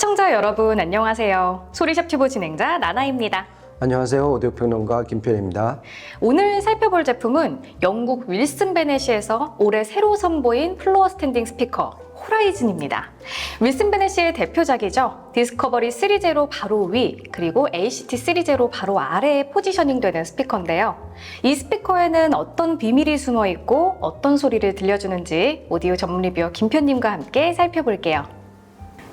시청자 여러분 안녕하세요. 소리샵 튜브 진행자 나나입니다. 안녕하세요. 오디오평론가 김표현입니다. 오늘 살펴볼 제품은 영국 윌슨 베넷시에서 올해 새로 선보인 플로어 스탠딩 스피커 호라이즌입니다. 윌슨 베넷시의 대표작이죠. 디스커버리 3제로 바로 위, 그리고 ACT 3제로 바로 아래에 포지셔닝되는 스피커인데요. 이 스피커에는 어떤 비밀이 숨어 있고 어떤 소리를 들려주는지 오디오 전문 리뷰어 김표님과 함께 살펴볼게요.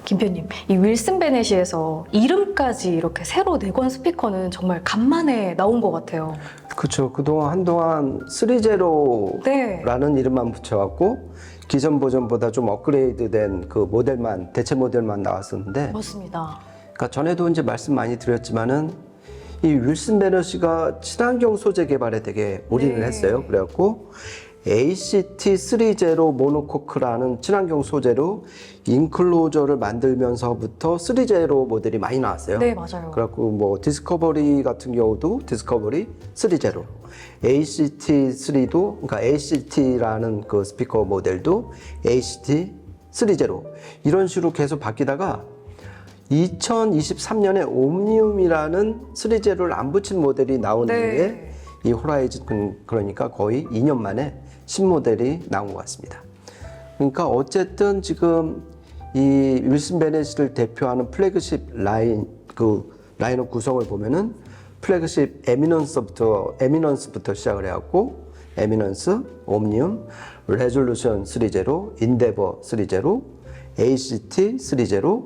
김표님, 이 윌슨 베넷시에서 이름까지 이렇게 새로 내건 스피커는 정말 간만에 나온 것 같아요. 그렇죠. 그동안 한동안 3제로라는 이름만 붙여갖고 기존 버전보다 좀 업그레이드된 그 모델만, 대체 모델만 나왔었는데, 맞습니다. 그러니까 전에도 이제 말씀 많이 드렸지만은 이 윌슨 베넷시가 친환경 소재 개발에 되게 올인을 했어요. 그래갖고 ACT 3제로 모노코크라는 친환경 소재로 인클로저를 만들면서부터 3제로 모델이 많이 나왔어요. 네, 맞아요. 그래갖고 뭐 디스커버리 같은 경우도 디스커버리 3제로, ACT3도, 그러니까 ACT라는 그 스피커 모델도 ACT 3제로 이런 식으로 계속 바뀌다가 2023년에 옴니움이라는 3제로를 안 붙인 모델이 나온 뒤에 이 호라이즌, 그러니까 거의 2년 만에 신모델이 나온 것 같습니다. 그러니까 어쨌든 지금 이 윌슨 베넷시를 대표하는 플래그십 라인업 구성을 보면은 플래그십 에미넌스부터 시작을 해갖고 에미넌스, 옴니움, 레졸루션 3제로, 인데버 3제로, ACT 3제로,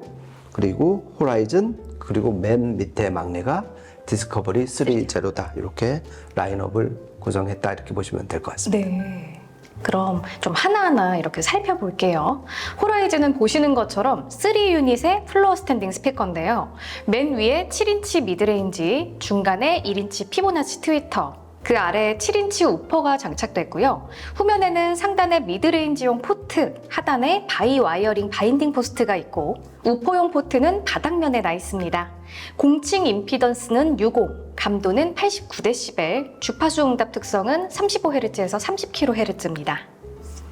그리고 호라이즌, 그리고 맨 밑에 막내가 디스커버리 3제로다. 이렇게 라인업을 구성했다. 이렇게 보시면 될 것 같습니다. 네. 그럼 좀 하나하나 이렇게 살펴볼게요. 호라이즌은 보시는 것처럼 3유닛의 플로어 스탠딩 스피커인데요. 맨 위에 7인치 미드레인지, 중간에 1인치 피보나치 트위터, 그 아래에 7인치 우퍼가 장착됐고요. 후면에는 상단에 미드레인지용 포트, 하단에 바이 와이어링 바인딩 포스트가 있고 우퍼용 포트는 바닥면에 나 있습니다. 공칭 임피던스는 60, 감도는 89dB, 주파수 응답 특성은 35Hz에서 30kHz입니다.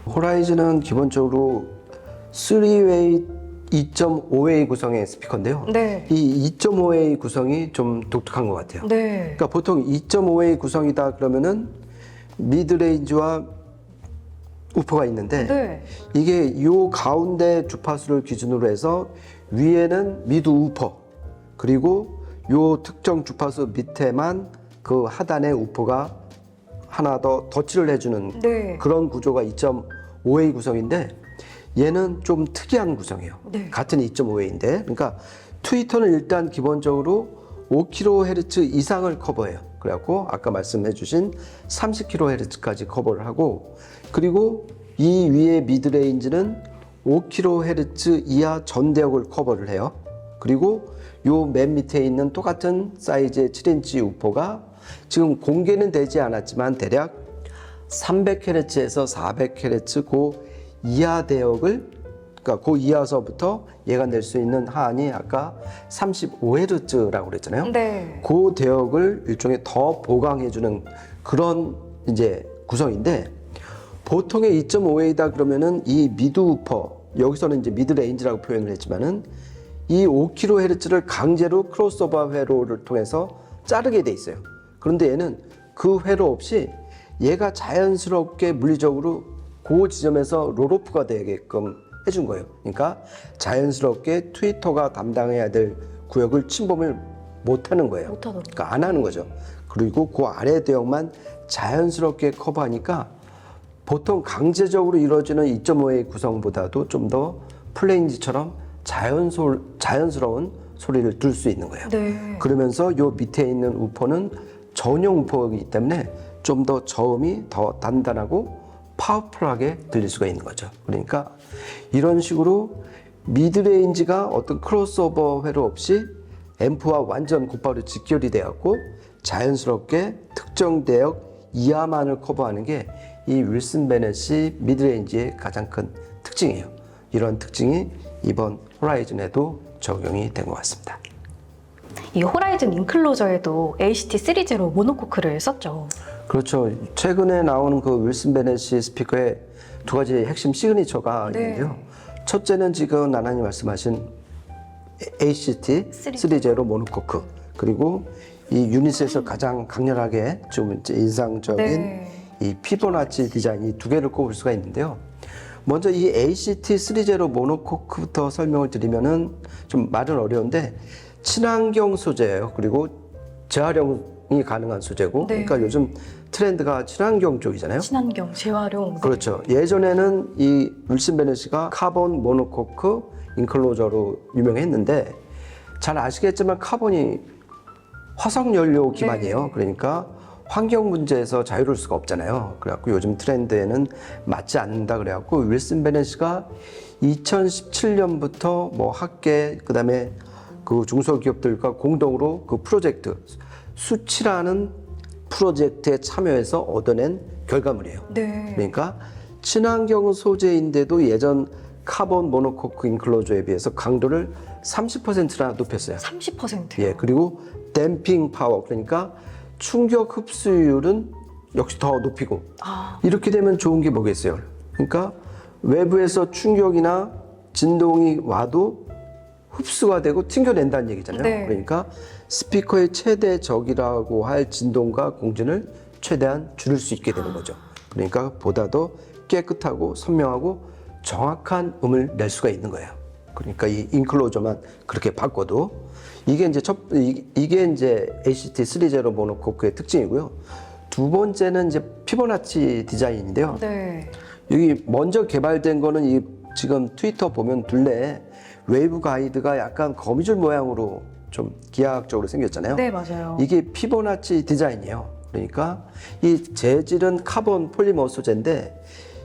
호라이즌은 기본적으로 3웨이 2.5웨이 구성의 스피커인데요. 네. 이 2.5웨이 구성이 좀 독특한 것 같아요. 네. 그러니까 보통 2.5웨이 구성이다 그러면은 미드레인지와 우퍼가 있는데 이게 요 가운데 주파수를 기준으로 해서 위에는 미드 우퍼, 그리고 요 특정 주파수 밑에만 그 하단에 우퍼가 하나 더 덧칠을 해주는 그런 구조가 2.5웨이 구성인데 얘는 좀 특이한 구성이에요. 같은 2.5웨이인데, 그러니까 트위터는 일단 기본적으로 5kHz 이상을 커버해요. 그래갖고 아까 말씀해주신 30kHz까지 커버를 하고, 그리고 이 위에 미드레인지는 5kHz 이하 전대역을 커버를 해요. 그리고 요 맨 밑에 있는 똑같은 사이즈의 7인치 우퍼가 지금 공개는 되지 않았지만 대략 300Hz에서 400Hz 그 이하 대역을, 그러니까 그 이하서부터 얘가 낼 수 있는 하한이 아까 35Hz라고 그랬잖아요. 그 대역을 일종의 더 보강해주는 그런 이제 구성인데, 보통의 2.5A다 그러면은 이 미드 우퍼, 여기서는 이제 미드 레인지라고 표현을 했지만은 이 5kHz를 강제로 크로스오버 회로를 통해서 자르게 돼 있어요. 그런데 얘는 그 회로 없이 얘가 자연스럽게 물리적으로 그 지점에서 롤오프가 되게끔 해준 거예요. 그러니까 자연스럽게 트위터가 담당해야 될 구역을 침범을 못하는 거예요. 그러니까 안 하는 거죠. 그리고 그 아래 대역만 자연스럽게 커버하니까 보통 강제적으로 이루어지는 2.5의 구성보다도 좀 더 플레인지처럼 자연스러운 소리를 들을 수 있는 거예요. 그러면서 요 밑에 있는 우퍼는 전용 우퍼이기 때문에 좀 더 저음이 더 단단하고 파워풀하게 들릴 수가 있는 거죠. 그러니까 이런 식으로 미드레인지가 어떤 크로스오버 회로 없이 앰프와 완전 곧바로 직결이 되었고 자연스럽게 특정 대역 이하만을 커버하는 게 이 윌슨 베넷시 미드레인지의 가장 큰 특징이에요. 이런 특징이 이번 호라이즌에도 적용이 된 것 같습니다. 이 호라이즌 인클로저에도 ACT 3제로 모노코크를 썼죠. 그렇죠. 최근에 나오는 그 윌슨 베넷시 스피커에 두 가지 핵심 시그니처가 있는데요. 첫째는 지금 나나님 말씀하신 ACT 3.0 모노코크, 그리고 이 유닛에서 가장 강렬하게 좀 이제 인상적인 이 피보나치 디자인, 이 두 개를 꼽을 수가 있는데요. 먼저 이 ACT 3.0 모노코크부터 설명을 드리면은 좀 말은 어려운데 친환경 소재예요. 그리고 재활용이 가능한 소재고, 그러니까 요즘 트렌드가 친환경 쪽이잖아요. 친환경, 재활용. 그렇죠. 예전에는 이 윌슨 베넷이가 카본 모노코크 인클로저로 유명했는데, 잘 아시겠지만 카본이 화석 연료 기반이에요. 그러니까 환경 문제에서 자유로울 수가 없잖아요. 그래갖고 요즘 트렌드에는 맞지 않는다 그래갖고 윌슨 베넷이가 2017년부터 뭐 학계, 그다음에 그 중소기업들과 공동으로 그 프로젝트 수치라는 프로젝트에 참여해서 얻어낸 결과물이에요. 그러니까 친환경 소재인데도 예전 카본 모노코크 인클로저에 비해서 강도를 30%나 높였어요. 30%요? 예, 그리고 댐핑 파워, 그러니까 충격 흡수율은 역시 더 높이고, 이렇게 되면 좋은 게 뭐겠어요? 그러니까 외부에서 충격이나 진동이 와도 흡수가 되고 튕겨낸다는 얘기잖아요. 그러니까 스피커의 최대 적이라고 할 진동과 공진을 최대한 줄일 수 있게 되는 거죠. 그러니까 보다 더 깨끗하고 선명하고 정확한 음을 낼 수가 있는 거예요. 그러니까 이 인클로저만 그렇게 바꿔도 이게 이제 ACT 3.0 모노코크의 특징이고요. 두 번째는 이제 피보나치 디자인인데요. 여기 먼저 개발된 거는 이 지금 트위터 보면 둘레에 웨이브 가이드가 약간 거미줄 모양으로 좀 기하학적으로 생겼잖아요. 네, 맞아요. 이게 피보나치 디자인이에요. 그러니까 이 재질은 카본 폴리머 소재인데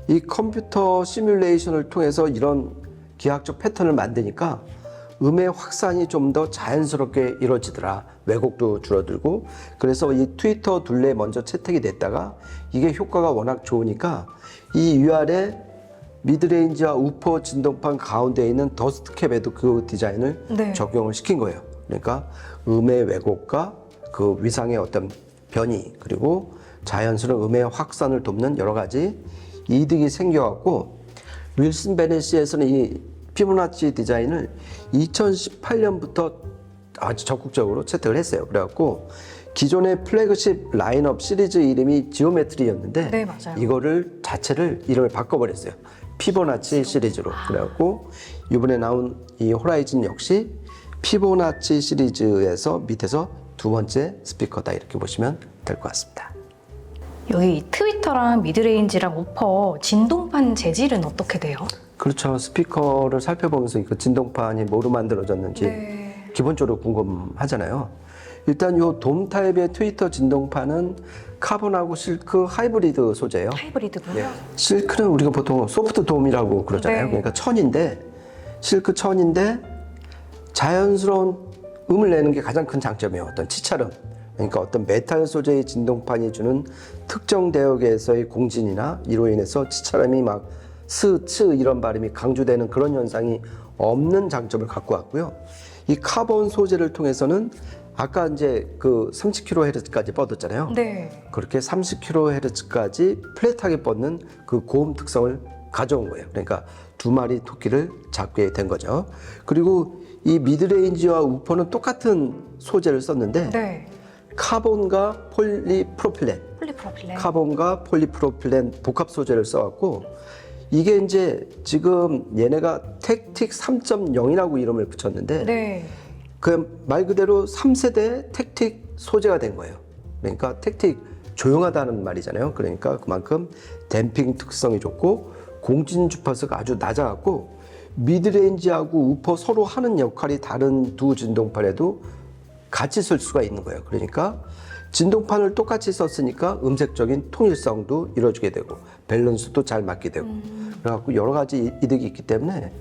이 컴퓨터 시뮬레이션을 통해서 이런 기하학적 패턴을 만드니까 음의 확산이 좀 더 자연스럽게 이루어지더라. 왜곡도 줄어들고. 그래서 이 트위터 둘레에 먼저 채택이 됐다가 이게 효과가 워낙 좋으니까 이 위아래 미드레인지와 우퍼 진동판 가운데에 있는 더스트캡에도 그 디자인을 적용을 시킨 거예요. 그러니까 음의 왜곡과 그 위상의 어떤 변이, 그리고 자연스러운 음의 확산을 돕는 여러 가지 이득이 생겨갖고 윌슨 베넷시에서는 이 피보나치 디자인을 2018년부터 아주 적극적으로 채택을 했어요. 그래갖고 기존의 플래그십 라인업 시리즈 이름이 지오메트리였는데 이거를 자체를 이름을 바꿔버렸어요. 피보나치 시리즈로. 그래갖고 이번에 나온 이 호라이즌 역시 피보나치 시리즈에서 밑에서 두 번째 스피커다, 이렇게 보시면 될 것 같습니다. 여기 트위터랑 미드레인지랑 우퍼 진동판 재질은 어떻게 돼요? 그렇죠. 스피커를 살펴보면서 그 진동판이 뭐로 만들어졌는지 기본적으로 궁금하잖아요. 일단 요 돔 타입의 트위터 진동판은 카본하고 실크 하이브리드 소재예요. 하이브리드군요. 실크는 우리가 보통 소프트 돔이라고 그러잖아요. 그러니까 천인데, 실크 천인데 자연스러운 음을 내는 게 가장 큰 장점이에요. 어떤 치찰음. 그러니까 어떤 메탈 소재의 진동판이 주는 특정 대역에서의 공진이나 이로 인해서 치찰음이 막 스, 츠 이런 발음이 강조되는 그런 현상이 없는 장점을 갖고 왔고요. 이 카본 소재를 통해서는 아까 이제 그 30kHz까지 뻗었잖아요. 그렇게 30kHz까지 플랫하게 뻗는 그 고음 특성을 가져온 거예요. 그러니까 두 마리 토끼를 잡게 된 거죠. 그리고 이 미드레인지와 우퍼는 똑같은 소재를 썼는데 카본과 폴리프로필렌, 카본과 폴리프로필렌 복합 소재를 써갖고 이게 이제 지금 얘네가 택틱 3.0이라고 이름을 붙였는데 그 말 그대로 3세대 택틱 소재가 된 거예요. 그러니까 택틱 조용하다는 말이잖아요. 그러니까 그만큼 댐핑 특성이 좋고 공진 주파수가 아주 낮아갖고 미드레인지하고 우퍼 서로 하는 역할이 다른 두 진동판에도 같이 쓸 수가 있는 거예요. 그러니까 진동판을 똑같이 썼으니까 음색적인 통일성도 이루어지게 되고 밸런스도 잘 맞게 되고 그래갖고 여러 가지 이득이 있기 때문에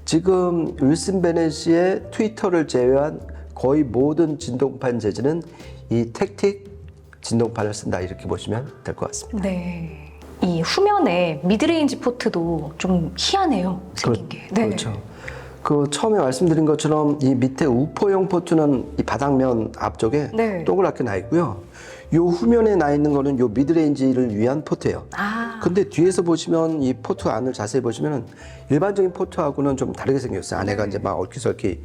지금 윌슨 베넷의 트위터를 제외한 거의 모든 진동판 재질은 이 택틱 진동판을 쓴다, 이렇게 보시면 될 것 같습니다. 이 후면에 미드레인지 포트도 좀 희한해요, 생긴 게. 그렇죠. 그 처음에 말씀드린 것처럼 이 밑에 우퍼용 포트는 이 바닥면 앞쪽에 동그랗게 나 있고요. 요 후면에 나 있는 거는 요 미드레인지를 위한 포트예요. 근데 뒤에서 보시면 이 포트 안을 자세히 보시면 일반적인 포트하고는 좀 다르게 생겼어요. 안에가 이제 막 얽히설키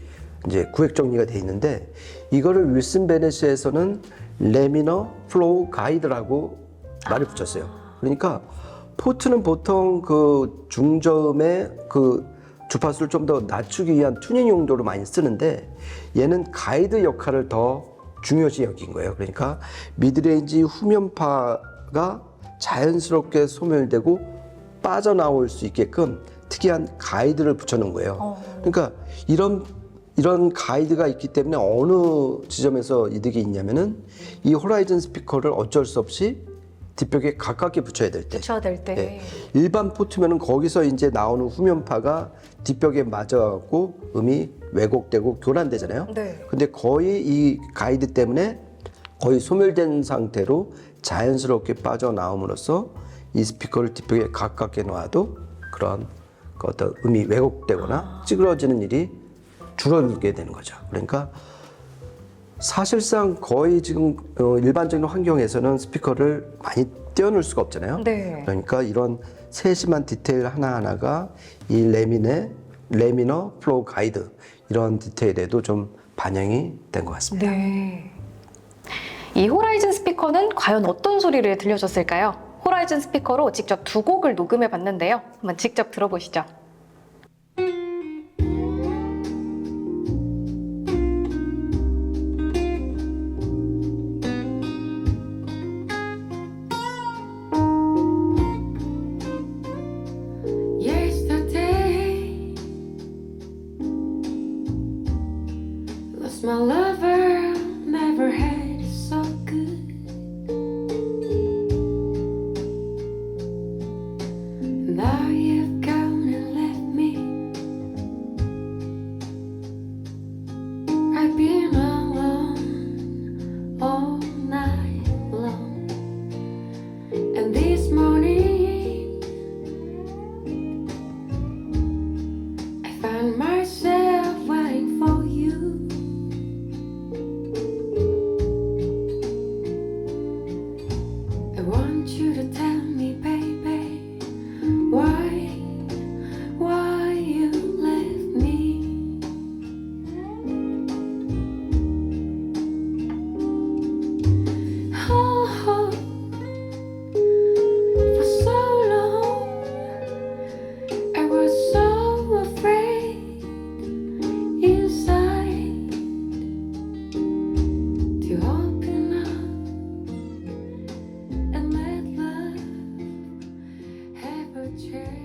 이제 구획 정리가 돼 있는데 이거를 윌슨 베네시에서는 레미너 플로우 가이드라고 말을 붙였어요. 그러니까 포트는 보통 그 중저음의 그 주파수를 좀 더 낮추기 위한 튜닝 용도로 많이 쓰는데 얘는 가이드 역할을 더 중요시 여긴 거예요. 그러니까 미드레인지 후면파가 자연스럽게 소멸되고 빠져나올 수 있게끔 특이한 가이드를 붙여놓은 거예요. 그러니까 이런 가이드가 있기 때문에 어느 지점에서 이득이 있냐면은 이 호라이즌 스피커를 어쩔 수 없이 뒷벽에 가깝게 붙여야 될 때. 붙여야 될 때. 네. 일반 포트면은 거기서 이제 나오는 후면파가 뒷벽에 맞아갖고 음이 왜곡되고 교란되잖아요. 네. 근데 거의 이 가이드 때문에 거의 소멸된 상태로 자연스럽게 빠져나옴으로써 이 스피커를 뒷벽에 가깝게 놔도 그런 그 어떤 음이 왜곡되거나 찌그러지는 일이 줄어들게 되는 거죠. 그러니까 사실상 거의 지금 일반적인 환경에서는 스피커를 많이 떼어놓을 수가 없잖아요. 네. 그러니까 이런 세심한 디테일 하나하나가 이 레미너 플로우 가이드 이런 디테일에도 좀 반영이 된 것 같습니다. 네. 이 호라이즌 스피커는 과연 어떤 소리를 들려줬을까요? 호라이즌 스피커로 직접 두 곡을 녹음해 봤는데요. 한번 직접 들어보시죠. My lover never had it so good. Now you've gone and left me. I've been alone all night long, and this morning I find myself waiting for you. I want you to tell me, baby, why you left me. Oh, for so long I was so afraid inside to open up and let love have a chance.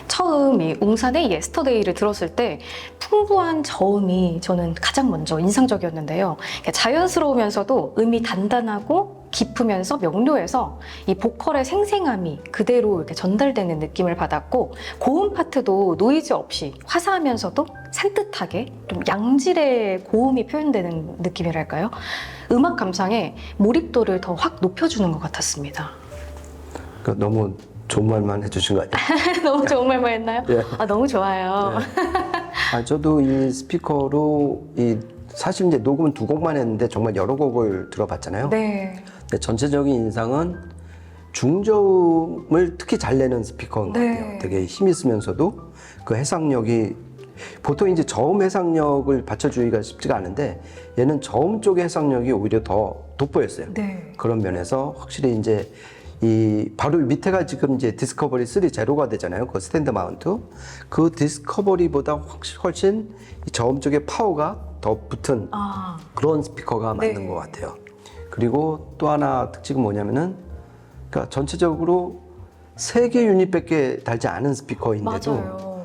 처음 이 웅산의 예스터데이를 들었을 때 풍부한 저음이 저는 가장 먼저 인상적이었는데요. 자연스러우면서도 음이 단단하고 깊으면서 명료해서 이 보컬의 생생함이 그대로 이렇게 전달되는 느낌을 받았고, 고음 파트도 노이즈 없이 화사하면서도 산뜻하게 좀 양질의 고음이 표현되는 느낌이랄까요? 음악 감상에 몰입도를 더 확 높여주는 것 같았습니다. 그러니까 너무 좋은 말만 해주신 거 아니에요? 너무 좋은 말만 했나요? 예. 너무 좋아요. 저도 이 스피커로 사실 이제 녹음은 2곡만 했는데 정말 여러 곡을 들어봤잖아요. 네. 근데 전체적인 인상은 중저음을 특히 잘 내는 스피커인 것 같아요. 되게 힘 있으면서도 그 해상력이, 보통 이제 저음 해상력을 받쳐주기가 쉽지가 않은데 얘는 저음 쪽의 해상력이 오히려 더 돋보였어요. 네. 그런 면에서 확실히 이제 이 바로 밑에가 지금 이제 디스커버리 3 제로가 되잖아요. 그 스탠드 마운트. 그 디스커버리보다 훨씬 이 저음 쪽의 파워가 더 붙은 그런 스피커가 맞는 것 같아요. 그리고 또 하나 특징은 뭐냐면은, 그러니까 전체적으로 3개 유닛밖에 달지 않은 스피커인데도 맞아요.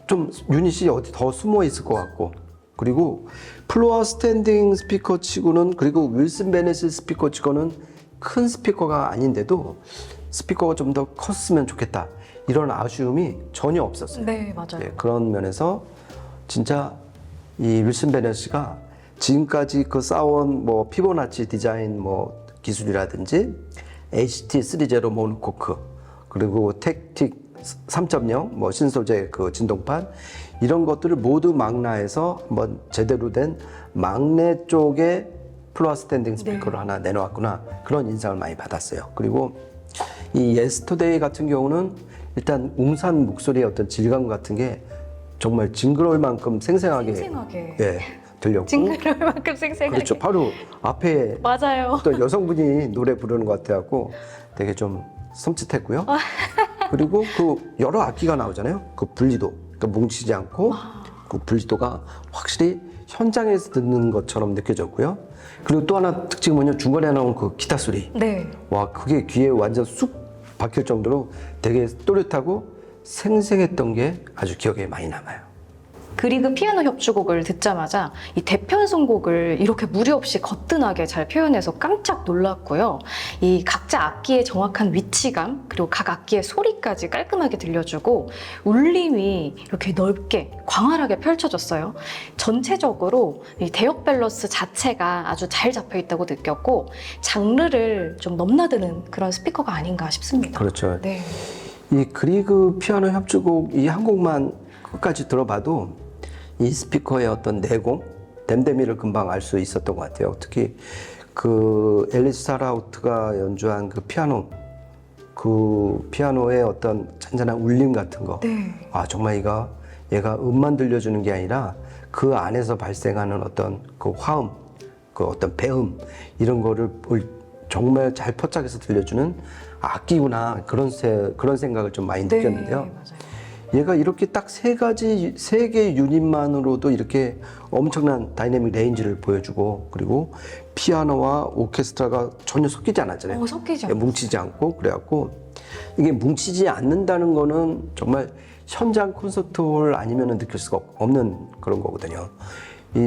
좀 유닛이 어디 더 숨어 있을 것 같고, 그리고 플로어 스탠딩 스피커 치고는, 그리고 윌슨 베네시 스피커 치고는 큰 스피커가 아닌데도 스피커가 좀 더 컸으면 좋겠다, 이런 아쉬움이 전혀 없었어요. 네, 맞아요. 네, 그런 면에서 진짜 이 윌슨 베네시가 지금까지 그 쌓아온 뭐 피보나치 디자인 뭐 기술이라든지 HT30 모노코크, 그리고 택틱 3.0 뭐 신소재 그 진동판, 이런 것들을 모두 망라해서 한번 제대로 된 막내 쪽에 플로어 스탠딩 스피커를 하나 내놓았구나, 그런 인상을 많이 받았어요. 그리고 이 예스터데이 같은 경우는 일단 웅산 목소리의 어떤 질감 같은 게 정말 징그러울 만큼 생생하게 예, 들렸고, 징그러울 만큼 생생하게. 그렇죠. 바로 앞에 맞아요. 어떤 여성분이 노래 부르는 것 같아갖고 되게 좀 섬찟했고요. 그리고 그 여러 악기가 나오잖아요. 그 분리도, 그러니까 뭉치지 않고 그 분리도가 확실히 현장에서 듣는 것처럼 느껴졌고요. 그리고 또 하나 특징이 뭐냐면 중간에 나온 그 기타 소리. 네. 와, 그게 귀에 완전 쑥 박힐 정도로 되게 또렷하고 생생했던 게 아주 기억에 많이 남아요. 그리그 피아노 협주곡을 듣자마자 이 대편성곡을 이렇게 무리 없이 거뜬하게 잘 표현해서 깜짝 놀랐고요. 이 각자 악기의 정확한 위치감, 그리고 각 악기의 소리까지 깔끔하게 들려주고 울림이 이렇게 넓게 광활하게 펼쳐졌어요. 전체적으로 이 대역 밸런스 자체가 아주 잘 잡혀 있다고 느꼈고, 장르를 좀 넘나드는 그런 스피커가 아닌가 싶습니다. 그렇죠. 네. 이 그리그 피아노 협주곡 이 한 곡만 끝까지 들어봐도 이 스피커의 어떤 내공, 댐댐이를 금방 알 수 있었던 것 같아요. 특히 그 앨리스 사라우트가 연주한 그 피아노의 어떤 잔잔한 울림 같은 거. 정말 얘가 음만 들려주는 게 아니라 그 안에서 발생하는 어떤 그 화음, 그 어떤 배음, 이런 거를 정말 잘 포착해서 들려주는 악기구나, 그런 생각을 좀 많이 느꼈는데요. 맞아요. 얘가 이렇게 딱 3개 유닛만으로도 이렇게 엄청난 다이내믹 레인지를 보여주고, 그리고 피아노와 오케스트라가 전혀 섞이지 않았잖아요. 섞이지 않았어요. 뭉치지 않고, 그래갖고 이게 뭉치지 않는다는 거는 정말 현장 콘서트홀 아니면 느낄 수가 없는 그런 거거든요.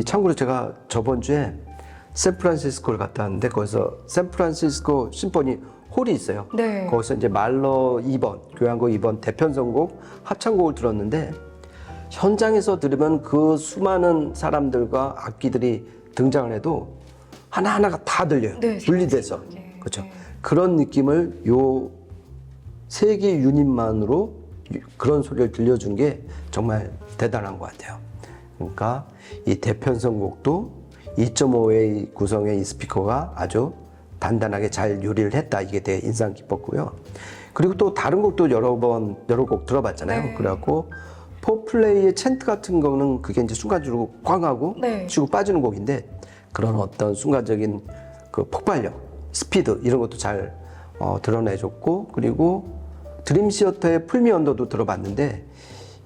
참고로 제가 저번 주에 샌프란시스코를 갔다 왔는데, 거기서 샌프란시스코 심포니 홀이 있어요. 네. 거기서 이제 말러 2번, 교향곡 2번 대편성곡 합창곡을 들었는데, 현장에서 들으면 그 수많은 사람들과 악기들이 등장을 해도 하나하나가 다 들려요. 분리돼서. 그렇죠. 그런 느낌을 요 3개 유닛만으로 그런 소리를 들려준 게 정말 대단한 것 같아요. 그러니까 이 대편성곡도 2.5의 구성의 이 스피커가 아주 단단하게 잘 요리를 했다, 이게 되게 인상 깊었고요. 그리고 또 다른 곡도 여러 곡 들어봤잖아요. 그래갖고 포플레이의 챈트 같은 거는 그게 이제 순간적으로 꽝 하고 치고 빠지는 곡인데, 그런 어떤 순간적인 그 폭발력, 스피드, 이런 것도 잘 드러내줬고, 그리고 드림 시어터의 풀미 언더도 들어봤는데,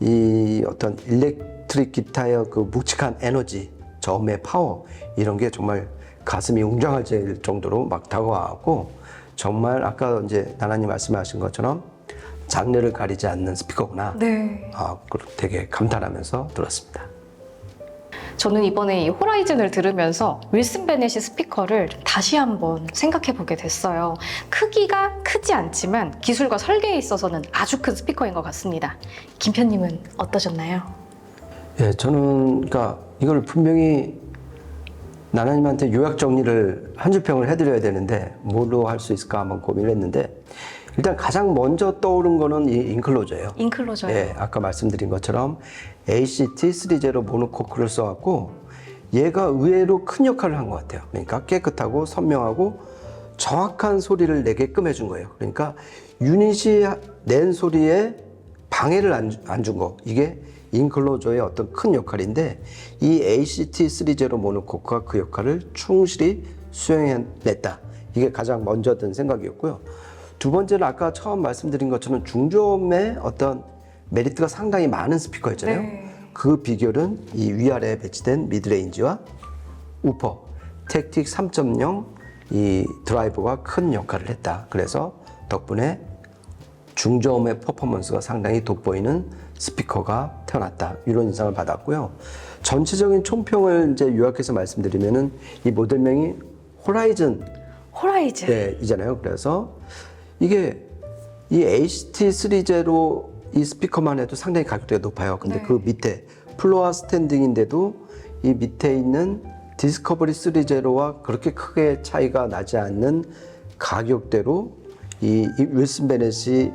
이 어떤 일렉트릭 기타의 그 묵직한 에너지, 저음의 파워, 이런 게 정말 가슴이 웅장할 정도로 막 다가와갖고, 정말 아까 이제 나나님 말씀하신 것처럼 장르를 가리지 않는 스피커구나. 되게 감탄하면서 들었습니다. 저는 이번에 이 호라이즌을 들으면서 윌슨 베넷이 스피커를 다시 한번 생각해 보게 됐어요. 크기가 크지 않지만 기술과 설계에 있어서는 아주 큰 스피커인 것 같습니다. 김 편님은 어떠셨나요? 예, 저는 그러니까 이걸 분명히 나나님한테 요약 정리를 한 줄평을 해드려야 되는데 뭘로 할 수 있을까 한번 고민을 했는데 일단 가장 먼저 떠오른 거는 이 인클로저예요. 인클로저요? 예, 아까 말씀드린 것처럼 ACT30 모노코크를 써갖고 얘가 의외로 큰 역할을 한 것 같아요. 그러니까 깨끗하고 선명하고 정확한 소리를 내게끔 해준 거예요. 그러니까 유닛이 낸 소리에 방해를 안 준 거, 이게 인클로저의 어떤 큰 역할인데 이 ACT30 모노코크가 그 역할을 충실히 수행해냈다. 이게 가장 먼저 든 생각이었고요. 두 번째는 아까 처음 말씀드린 것처럼 중저음의 어떤 메리트가 상당히 많은 스피커였잖아요. 네. 그 비결은 이 위아래에 배치된 미드레인지와 우퍼, 택틱 3.0 이 드라이버가 큰 역할을 했다. 그래서 덕분에 중저음의 퍼포먼스가 상당히 돋보이는 스피커가 태어났다. 이런 인상을 받았고요. 전체적인 총평을 이제 요약해서 말씀드리면은 이 모델명이 호라이즌. 호라이즌. 네, 이잖아요. 그래서 이게 이 ACT30 이 스피커만 해도 상당히 가격대가 높아요. 근데 네. 그 밑에 플로어 스탠딩인데도 이 밑에 있는 디스커버리 30와 그렇게 크게 차이가 나지 않는 가격대로 이 윌슨 베넷이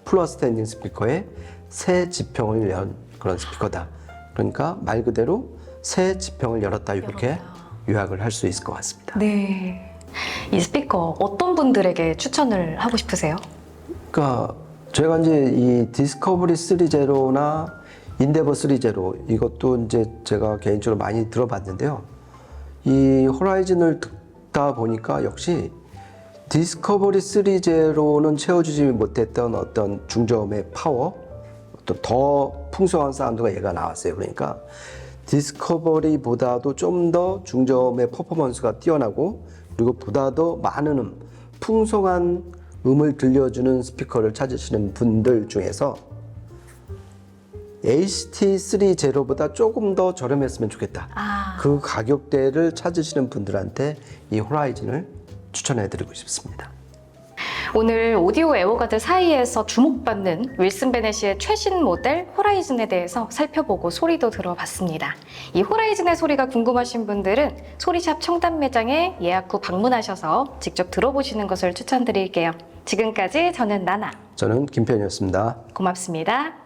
플로어 스탠딩 스피커에 새 지평을 연 그런 스피커다. 그러니까 말 그대로 새 지평을 열었다. 이렇게 요약을 할 수 있을 것 같습니다. 네. 이 스피커 어떤 분들에게 추천을 하고 싶으세요? 그러니까 제가 이제 이 디스커버리 30나 인데버 30 이것도 이제 제가 개인적으로 많이 들어봤는데요. 이 호라이즌을 듣다 보니까 역시 디스커버리 30는 채워주지 못했던 어떤 중저음의 파워, 또 더 풍성한 사운드가 얘가 나왔어요. 그러니까 디스커버리보다도 좀 더 중저음의 퍼포먼스가 뛰어나고 그리고 보다 더 많은 풍성한 음을 들려주는 스피커를 찾으시는 분들 중에서 ACT30보다 조금 더 저렴했으면 좋겠다. 그 가격대를 찾으시는 분들한테 이 호라이즌을 추천해드리고 싶습니다. 오늘 오디오 애호가들 사이에서 주목받는 윌슨 베넷의 최신 모델 호라이즌에 대해서 살펴보고 소리도 들어봤습니다. 이 호라이즌의 소리가 궁금하신 분들은 소리샵 청담 매장에 예약 후 방문하셔서 직접 들어보시는 것을 추천드릴게요. 지금까지 저는 나나. 저는 김편이었습니다. 고맙습니다.